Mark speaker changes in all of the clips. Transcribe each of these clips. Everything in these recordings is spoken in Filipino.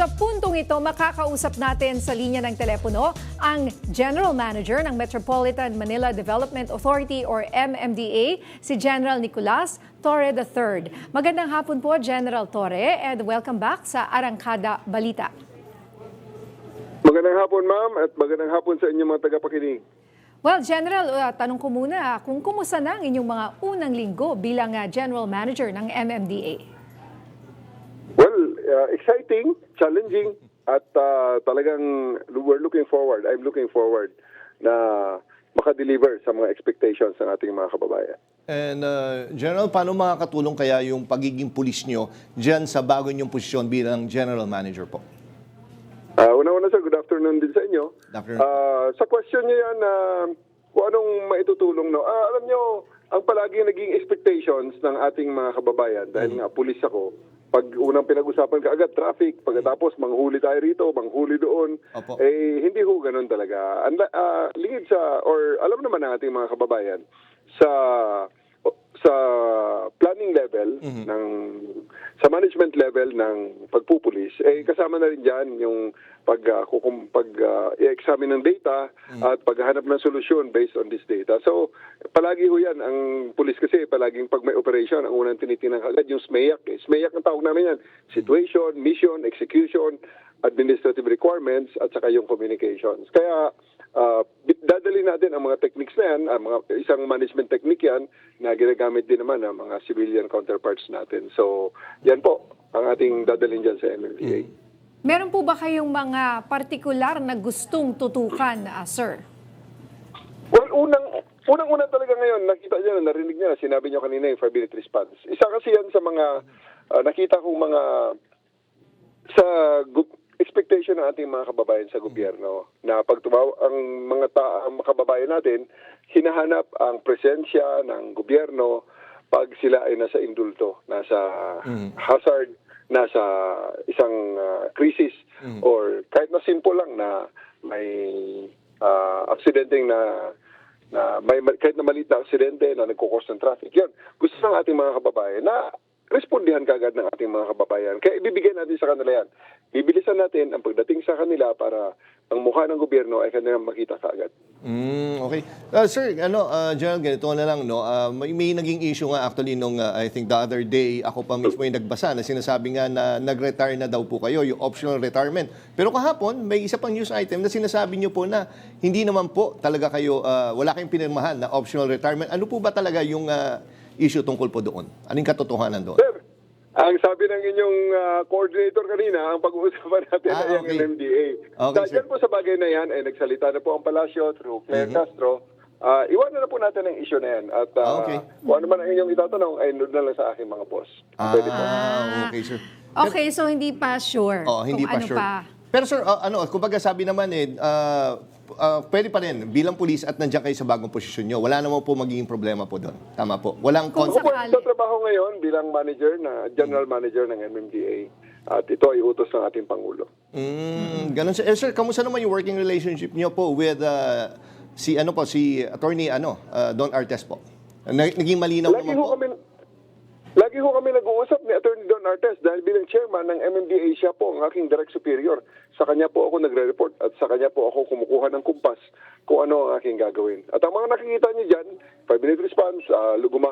Speaker 1: Sa puntong ito, makakausap natin sa linya ng telepono ang General Manager ng Metropolitan Manila Development Authority or MMDA, si General Nicolas Torre III. Magandang hapon po, General Torre, and welcome back sa Arangkada Balita.
Speaker 2: Magandang hapon, ma'am, at magandang hapon sa inyong mga tagapakinig.
Speaker 1: Well, General, tanong ko muna kung kumusta na ang inyong mga unang linggo bilang General Manager ng MMDA?
Speaker 2: Well, exciting, challenging, at talagang we're looking forward. I'm looking forward na makadeliver sa mga expectations ng ating mga kababayan.
Speaker 3: And General, paano makakatulong kaya yung pagiging pulis nyo dyan sa bago nyong posisyon bilang General Manager po?
Speaker 2: Una-una sir, good afternoon din sa inyo.
Speaker 3: Good afternoon.
Speaker 2: Sa question niyo yan, kung anong maitutulong, no? Alam nyo, ang palagi naging expectations ng ating mga kababayan, dahil nga pulis ako, pag unang pinag-usapan ka agad, traffic, pagkatapos manghuli tayo rito, manghuli doon,
Speaker 3: Opo.
Speaker 2: hindi ho ganun talaga. Lingid sa, or alam naman ng ating mga kababayan, sa planning level sa management level ng pagpupulis, kasama na rin diyan yung i-examine ng data at paghahanap ng solusyon based on this data. So, palagi ho yan. Ang pulis kasi, palaging pag may operation, ang unang tinitingnan agad yung SMEAC. SMEAC ang tawag namin yan. Situation, mission, execution, administrative requirements, at saka yung communications. Kaya, dadali natin ang mga techniques na yan, isang management technique yan, na ginagamit din naman ng mga civilian counterparts natin. So, yan po ang ating dadalhin dyan sa MMDA.
Speaker 1: Meron po ba kayong mga partikular na gustong tutukan, sir?
Speaker 2: Well, unang-una talaga ngayon, nakita niyo, narinig niyo, sinabi niyo kanina yung 5-minute response. Isa kasi yan sa mga nakita kong mga sa expectation ng ating mga kababayan sa gobyerno na pag ang mga kababayan natin, hinahanap ang presensya ng gobyerno pag sila ay nasa indulto, nasa hazard, nasa isang crisis, or kahit na simple lang na may aksidenteng kahit na maliit na aksidente na nagkukos ng traffic. Yan, gusto ng ating mga kababayan na respondihan kagad ng ating mga kababayan. Kaya ibibigay natin sa kanila yan. Bibilisan natin ang pagdating sa kanila para ang mukha ng gobyerno ay kanilang makita kagad.
Speaker 3: Okay. Sir, General, ganito na lang, no? May naging issue nga actually nung, I think the other day, ako pa mismo yung nagbasa na sinasabi nga na nag-retire na daw po kayo, yung optional retirement. Pero kahapon, may isa pang news item na sinasabi nyo po na hindi naman po talaga kayo, wala kayong pinirmahan na optional retirement. Ano po ba talaga yung issue tungkol po doon? Anong katotohanan doon?
Speaker 2: Sir, ang sabi ng inyong coordinator kanina, ang pag-uusapan natin ay ang
Speaker 3: okay.
Speaker 2: MMDA.
Speaker 3: Okay,
Speaker 2: Dahil po sa bagay na yan, ay nagsalita na po ang Palasyo through Claire Castro. Iwanan na po natin ang issue na yan. At
Speaker 3: okay.
Speaker 2: kung ano man ang inyong itatanong, ay nod na lang sa aking mga boss. Pwede po.
Speaker 3: Okay, sir.
Speaker 1: Okay, so hindi pa sure
Speaker 3: Hindi
Speaker 1: kung
Speaker 3: pa
Speaker 1: ano
Speaker 3: sure.
Speaker 1: pa.
Speaker 3: Pero sir, kumbaga sabi naman pwede pa rin bilang pulis at nandiyan kayo sa bagong posisyon nyo. Wala naman po magiging problema po doon. Tama po. Walang
Speaker 1: Kung
Speaker 2: Ako po
Speaker 1: sakali.
Speaker 2: nagtatrabaho ngayon bilang manager general manager ng MMDA. At ito ay utos ng ating Pangulo.
Speaker 3: Ganun sir. Sir, kamusta naman yung working relationship niyo po with si Attorney Don Artes po? Naging malinaw naman po.
Speaker 2: Lagi ho kami nag-uusap ni Attorney Don Artes dahil bilang chairman ng MMDA, siya po ang aking direct superior. Sa kanya po ako nagre-report at sa kanya po ako kumukuha ng kumpas kung ano ang aking gagawin. At ang mga nakikita niyo dyan, 5-minute response,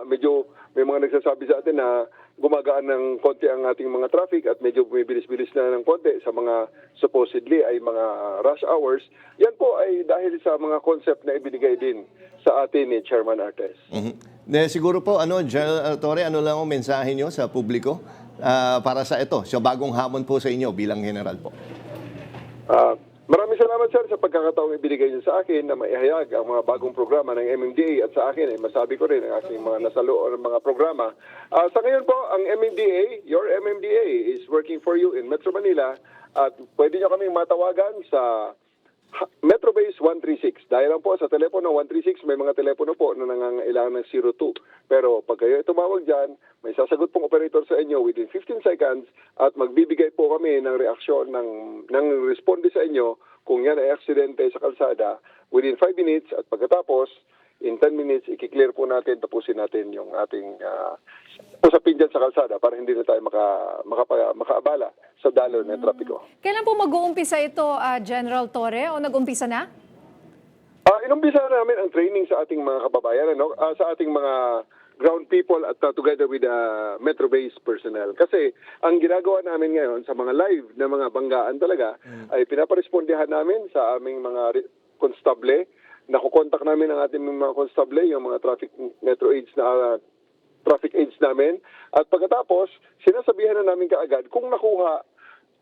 Speaker 2: medyo may mga nagsasabi sa atin na gumagaan ng konti ang ating mga traffic at medyo bumibilis-bilis na ng konti sa mga supposedly ay mga rush hours. Yan po ay dahil sa mga concept na ibinigay din sa atin ni Chairman Artes.
Speaker 3: Siguro po, General Torre, ano lang ang mensahe nyo sa publiko para sa ito, sa bagong hamon po sa inyo bilang general po?
Speaker 2: Maraming salamat sir sa pagkakataong ibinigay niyo sa akin na maihayag ang mga bagong programa ng MMDA at sa akin ay masabi ko rin ang aking mga nasalo ng mga programa. Sa ngayon po, ang MMDA, your MMDA is working for you in Metro Manila at pwede niyo kaming matawagan sa Metrobase 136. Dahil lang po sa telepono 136, may mga telepono po na nangangailangan ng 02. Pero pag kayo tumawag dyan, may sasagot pong operator sa inyo within 15 seconds at magbibigay po kami ng reaksyon ng responde sa inyo kung yan ay aksidente sa kalsada within 5 minutes at pagkatapos, in 10 minutes, i-clear po natin, tapusin natin yung ating usapin dyan sa kalsada para hindi na tayo makaabala sa dalo ng trapiko.
Speaker 1: Kailan po mag-uumpisa ito, General Torre, o nag-umpisa na?
Speaker 2: Inumpisa namin ang training sa ating mga kababayan, sa ating mga ground people at together with the Metro-based personnel. Kasi ang ginagawa namin ngayon sa mga live na mga banggaan talaga ay pinaparespondihan namin sa aming mga konstable. Nakukontak namin ang ating mga konstable, yung mga traffic metro aids na traffic aids namin. At pagkatapos, sinasabihan na namin kaagad kung nakuha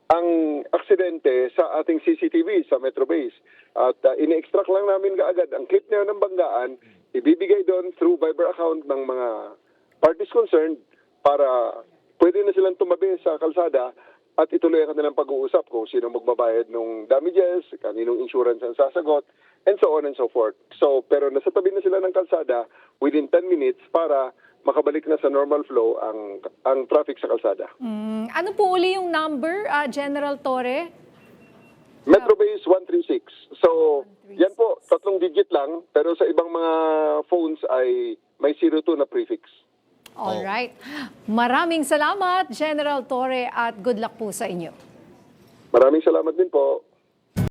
Speaker 2: ang aksidente sa ating CCTV sa Metro Base. At ini-extract lang namin kaagad ang clip na yun ng banggaan, ibibigay doon through Viber account ng mga parties concerned para pwede na silang tumabi sa kalsada at ituloy ang kanilang pag-uusap kung sino magbabayad ng damages, kaninong insurance ang sasagot, and so on and so forth. So, pero nasa tabi na sila ng kalsada within 10 minutes para makabalik na sa normal flow ang traffic sa kalsada.
Speaker 1: Ano po uli yung number, General Torre?
Speaker 2: Metro Base 136. So, yan po, 3 digit lang, pero sa ibang mga phones ay may 02 na prefix.
Speaker 1: All right. Maraming salamat, General Torre, at good luck po sa inyo.
Speaker 2: Maraming salamat din po.